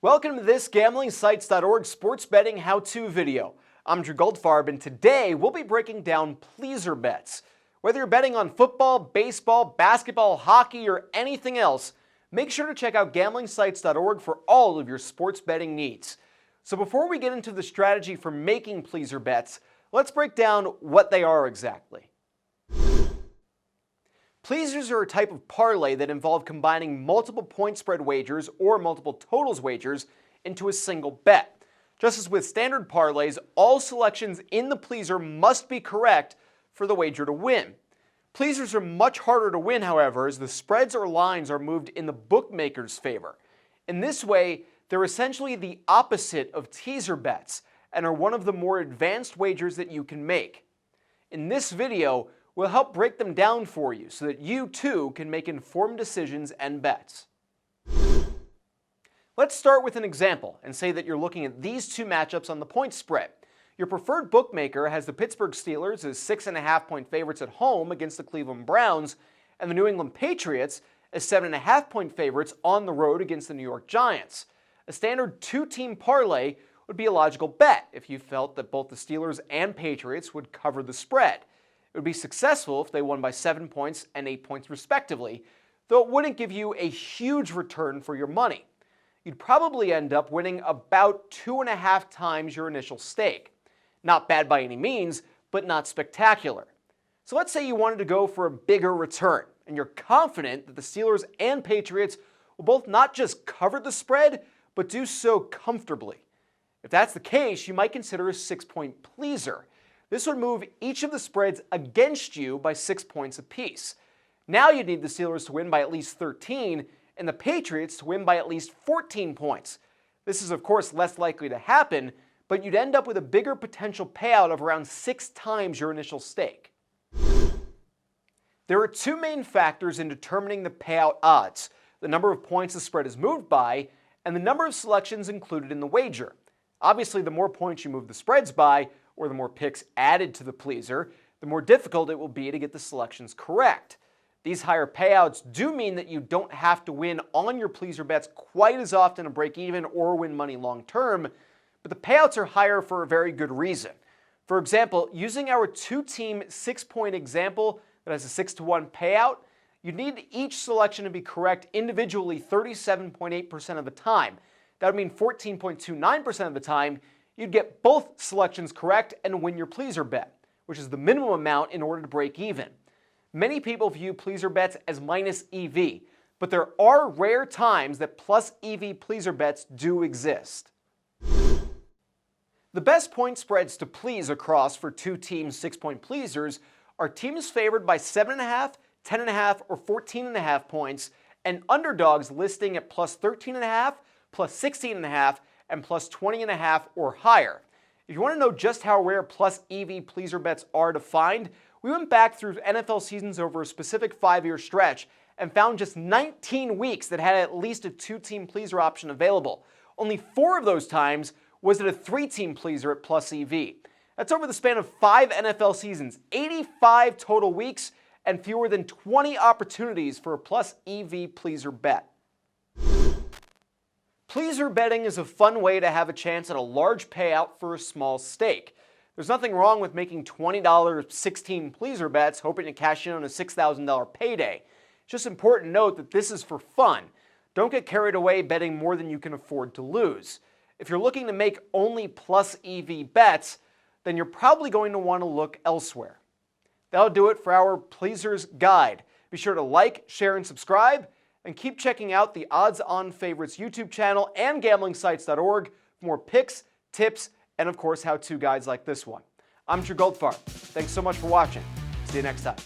Welcome to this gamblingsites.org sports betting how-to video. I'm Drew Goldfarb, and today we'll be breaking down pleaser bets. Whether you're betting on football, baseball, basketball, hockey, or anything else, make sure to check out gamblingsites.org for all of your sports betting needs. So before we get into the strategy for making pleaser bets, let's break down what they are exactly. Pleasers are a type of parlay that involve combining multiple point spread wagers or multiple totals wagers into a single bet. Just as with standard parlays, all selections in the pleaser must be correct for the wager to win. Pleasers are much harder to win, however, as the spreads or lines are moved in the bookmaker's favor. In this way, they're essentially the opposite of teaser bets and are one of the more advanced wagers that you can make. In this video, we'll help break them down for you so that you too can make informed decisions and bets. Let's start with an example and say that you're looking at these two matchups on the point spread. Your preferred bookmaker has the Pittsburgh Steelers as 6.5-point favorites at home against the Cleveland Browns and the New England Patriots as 7.5-point favorites on the road against the New York Giants. A standard two-team parlay would be a logical bet if you felt that both the Steelers and Patriots would cover the spread. It would be successful if they won by 7 points and 8 points respectively, though it wouldn't give you a huge return for your money. You'd probably end up winning about 2.5 times your initial stake. Not bad by any means, but not spectacular. So let's say you wanted to go for a bigger return, and you're confident that the Steelers and Patriots will both not just cover the spread, but do so comfortably. If that's the case, you might consider a 6-point pleaser. This would move each of the spreads against you by 6 points apiece. Now you'd need the Steelers to win by at least 13 and the Patriots to win by at least 14 points. This is of course less likely to happen, but you'd end up with a bigger potential payout of around 6 times your initial stake. There are two main factors in determining the payout odds: the number of points the spread is moved by and the number of selections included in the wager. Obviously, the more points you move the spreads by, or the more picks added to the pleaser, the more difficult it will be to get the selections correct. These higher payouts do mean that you don't have to win on your pleaser bets quite as often to break even or win money long term, but the payouts are higher for a very good reason. For example, using our two-team 6-point example that has a 6-to-1 payout, you need each selection to be correct individually 37.8% of the time. That would mean 14.29% of the time you'd get both selections correct and win your pleaser bet, which is the minimum amount in order to break even. Many people view pleaser bets as minus EV, but there are rare times that plus EV pleaser bets do exist. The best point spreads to please across for two-team 6-point pleasers are teams favored by 7.5, 10.5, or 14.5 points, and underdogs listing at plus 13.5, plus 16.5, and plus 20.5 or higher. If you want to know just how rare plus EV pleaser bets are to find, we went back through NFL seasons over a specific 5-year stretch and found just 19 weeks that had at least a two-team pleaser option available. Only 4 of those times was it a 3-team pleaser at plus EV. That's over the span of 5 NFL seasons, 85 total weeks, and fewer than 20 opportunities for a plus EV pleaser bet. Pleaser betting is a fun way to have a chance at a large payout for a small stake. There's nothing wrong with making $20 16 pleaser bets hoping to cash in on a $6,000 payday. It's just important to note that this is for fun. Don't get carried away betting more than you can afford to lose. If you're looking to make only plus EV bets, then you're probably going to want to look elsewhere. That'll do it for our Pleasers Guide. Be sure to like, share, and subscribe, and keep checking out the Odds On Favorites YouTube channel and gamblingsites.org for more picks, tips, and of course how-to guides like this one. I'm Drew Goldfarb. Thanks so much for watching. See you next time.